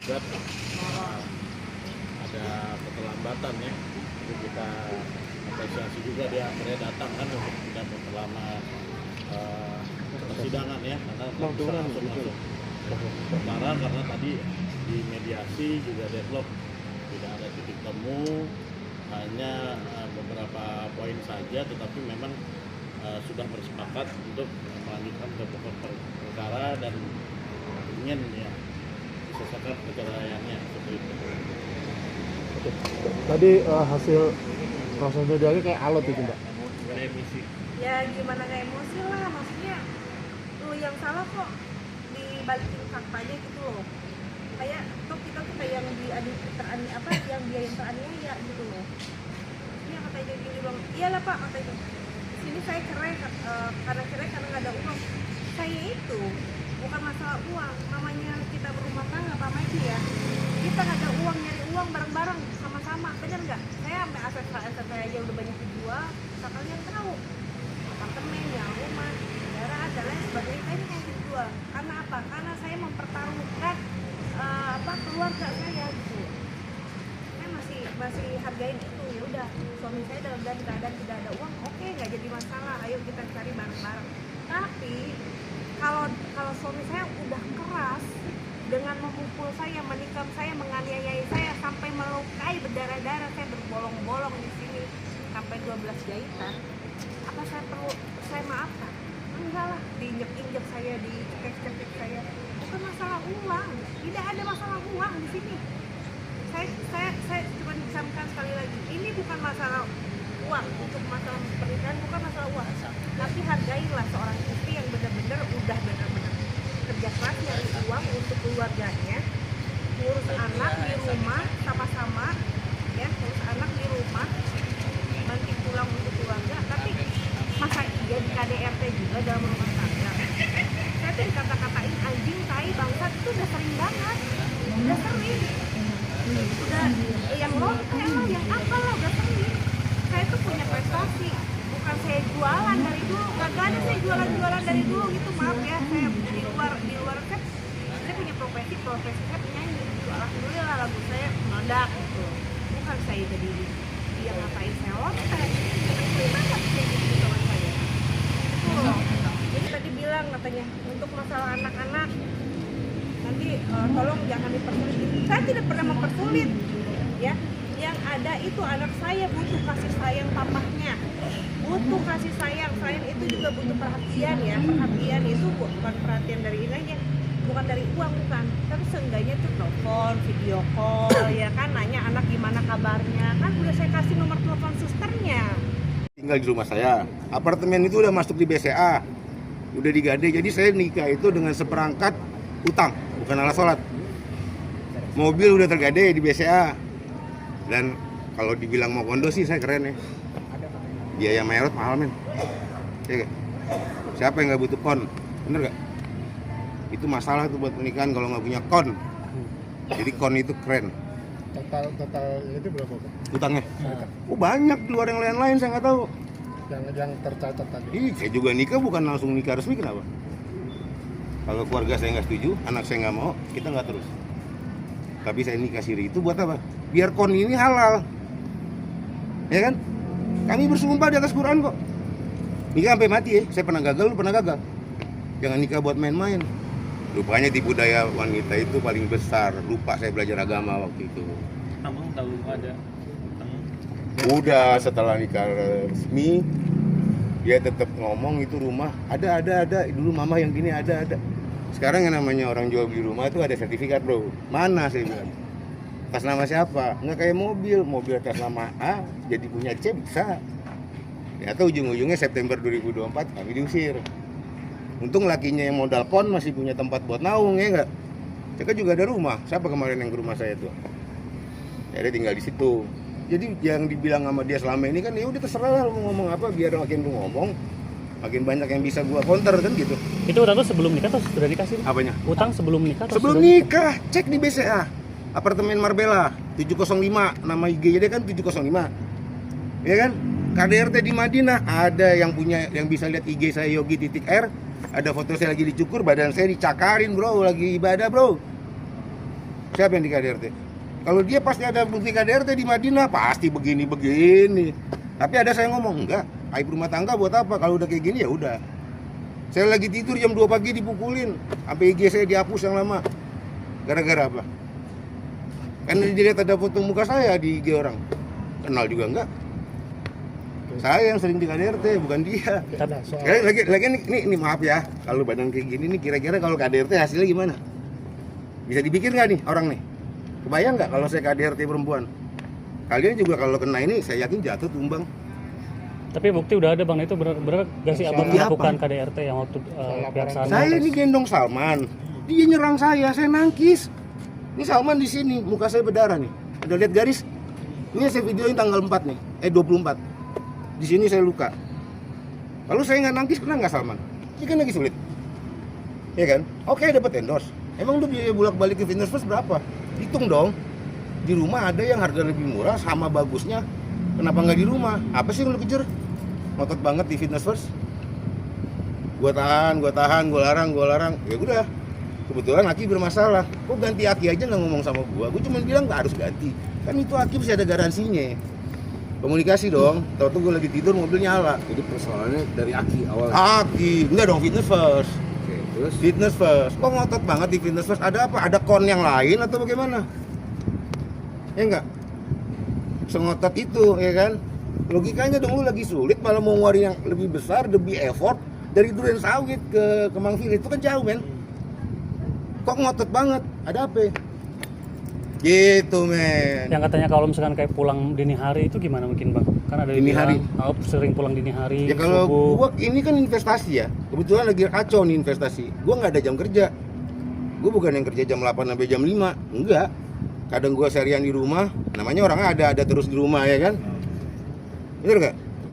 tergugat ada keterlambatan ya. Jadi kita apresiasi juga dia akhirnya datang kan untuk tidak memperlama persidangan ya, karena bisa langsung masuk perkara karena tadi di mediasi juga deadlock, tidak ada titik temu, hanya beberapa poin saja, tetapi memang sudah bersepakat untuk melanjutkan ke pokok perkara dan ingin ya diselesaikan perceraiannya seperti itu. Oke. Tadi hasil proses mediasi kayak alot itu Mbak. Remisi. Ya gimana nggak emosi lah, maksudnya lu yang salah kok dibalikin faktanya gitu loh. Kayak tuh kita tuh kayak yang yang dia yang teraniaya gitu loh. Iya katanya gini bang, iyalah pak katanya. Sini saya cerai karena nggak ada uang. Saya itu bukan masalah uang, namanya kita berumah tangga Pak Maiki ya. Kita nggak ada uang, nyari uang bareng-bareng sama-sama, bener nggak? Saya sampai aset saya aja udah banyak dijual, asal kalian tahu. Apartemen, yang rumah, kendaraan dan lain sebagainya saya yang dijual. Karena apa? Karena saya mempertaruhkan keluarga saya gitu. Saya masih hargain itu. Ya udah, suami saya dalam keadaan tidak ada uang, oke, nggak jadi masalah. Ayo kita cari bareng-bareng. Tapi kalau suami saya udah keras dengan memukul saya, menikam saya, menganiayai saya sampai melukai berdarah-darah, saya berbolong-bolong di sini sampai 12 jahitan. Apa saya maafkan? Enggak lah, diinjek-injek saya, dicekik-cekik saya. Bukan masalah uang, tidak ada masalah uang di sini. Saya cuma disampaikan sekali lagi, ini bukan masalah uang, untuk masalah pernikahan bukan masalah uang, tapi hargailah seorang istri yang benar-benar udah benar-benar kerja keras nyari uang untuk keluarganya, ngurus anak di rumah sama-sama ya, ngurus anak di rumah, banting pulang untuk keluarga. Tapi masa iya di KDRT juga dalam rumah tangga? Saya tuh dikata-katain anjing, tai, bangsat itu udah sering banget, udah sering, udah yang lonte lah, yang apa lah, udah sering. Saya tuh punya prestasi, bukan saya jualan dari dulu, gak ada saya jualan dari dulu gitu, maaf ya. Saya di luar kan saya punya profesi saya penyanyi gitu. Alhamdulillah lagu saya meledak gitu, bukan saya jadi yang ngapain saya lonte. Terima banget kayak gitu sama saya tuh. Jadi tadi bilang katanya untuk masalah anak-anak nanti tolong jangan dipersulit. Saya tidak pernah mempersulit ya. Yang ada itu anak saya butuh kasih sayang papahnya, butuh kasih sayang. Selain itu juga butuh perhatian ya. Perhatian itu bukan perhatian dari ini aja, bukan dari uang, bukan, tapi seenggaknya tuh telepon, video call ya kan, nanya anak gimana kabarnya, kan udah saya kasih nomor telepon susternya. Tinggal di rumah saya, apartemen itu udah masuk di BCA, udah digade, jadi saya nikah itu dengan seperangkat utang, bukan ala sholat. Mobil udah tergade di BCA, dan kalau dibilang mau kondo sih saya keren ya. Biaya merot mahal men. Ya, siapa yang nggak butuh kon? Bener gak? Itu masalah tuh buat pernikahan kalau nggak punya kon. Jadi kon itu keren. Total itu berapa Pak? Utangnya? Oh banyak, di luar yang lain-lain saya nggak tahu. Yang tercatat tadi. Saya juga nikah bukan langsung nikah resmi, kenapa? Kalau keluarga saya nggak setuju, anak saya nggak mau, kita nggak terus. Tapi saya nikah siri itu buat apa? Biar kon ini halal, ya kan? Kami bersumpah di atas Quran kok. Nikah sampai mati ya. Saya pernah gagal, lu pernah gagal. Jangan nikah buat main-main. Rupanya tipu daya wanita itu paling besar. Lupa saya belajar agama waktu itu. Abang tahu ada utang? Udah setelah nikah resmi, dia tetap ngomong itu rumah ada. Dulu mama yang gini ada. Sekarang yang namanya orang jual beli rumah itu ada sertifikat bro. Mana saya bilang? Atas nama siapa? Nggak kayak mobil atas nama A jadi punya C bisa. Ternyata ujung-ujungnya September 2024 kami diusir. Untung lakinya yang modal kon masih punya tempat buat naung ya nggak? Saya kan juga ada rumah. Siapa kemarin yang ke rumah saya tuh? Ya dia tinggal di situ. Jadi yang dibilang sama dia selama ini kan ya udah terserah lah lu mau ngomong apa, biar makin lu ngomong makin banyak yang bisa gua counter kan gitu. Itu utang tuh sebelum nikah atau sudah dikasih? Apanya? Utang sebelum nikah atau Sebelum sudah nikah, cek di BCA. Apartemen Marbella 705, nama IG dia kan 705. Ya kan? KDRT di Madinah ada yang punya, yang bisa lihat IG saya Yogi.R. Ada foto saya lagi dicukur, badan saya dicakarin bro, lagi ibadah bro. Siapa yang di KDRT? Kalau dia pasti ada bukti KDRT di Madinah, pasti begini-begini. Tapi ada saya ngomong, enggak, aib rumah tangga buat apa? Kalau udah kayak gini ya udah. Saya lagi tidur jam 2 pagi dipukulin, sampai IG saya dihapus yang lama. Gara-gara apa? Karena dia lihat ada foto muka saya di IG orang. Kenal juga enggak? Saya yang sering di KDRT, bukan dia. Nah, soal Lagi ini maaf ya, kalau badan kayak gini nih kira-kira kalau KDRT hasilnya gimana? Bisa dipikir nggak nih orang nih? Kebayang nggak kalau saya KDRT perempuan? Kalian juga kalau kena ini saya yakin jatuh tumbang. Tapi bukti udah ada bang, itu benar gak sih abang Bukti apa? melakukan KDRT yang waktu pihak sana? Saya ini gendong Salman, dia nyerang saya nangkis. Ini Salman di sini, muka saya berdarah nih. Udah lihat garis? Ini saya videoin tanggal 4 nih, 24. Di sini saya luka. Lalu saya nggak nangkis, kena nggak Salman? Ini kan lagi sulit, ya kan? Oke, dapat endorse. Emang lu biaya bolak-balik ke Fitness First berapa? Hitung dong. Di rumah ada yang harga lebih murah sama bagusnya. Kenapa nggak di rumah? Apa sih yang lu kejar? Ngotot banget di Fitness First. Gua tahan, gua larang. Ya udah. Kebetulan Aki bermasalah. Kok ganti Aki aja nggak ngomong sama gua? Gua cuma bilang nggak harus ganti. Kan itu Aki bisa ada garansinya. Komunikasi dong. Tahu-tahu gua lagi tidur mobil nyala. Jadi persoalannya dari Aki awal. Aki, enggak dong Fitness First. Oke, terus Fitness First. Kok ngotot banget di Fitness First? Ada apa? Ada kon yang lain atau bagaimana? Ya enggak? Sengotot itu, ya kan? Logikanya dong lu lagi sulit malah mau ngeluarin yang lebih besar, lebih effort dari Duren Sawit ke Kemang Village itu kan jauh, men. Kok ngotot banget? Ada apa? Gitu, men. Yang katanya kalau misalkan kayak pulang dini hari itu gimana mungkin bang? Kan ada Dini yang hari? bilang, sering pulang dini hari. Ya kalau subuh. gua ini kan investasi ya. Kebetulan lagi kacau nih investasi. Gua nggak ada jam kerja. Gua bukan yang kerja jam 8 sampai jam 5. Enggak. Kadang gua seharian di rumah. Namanya orang ada terus di rumah ya kan. Bener nggak?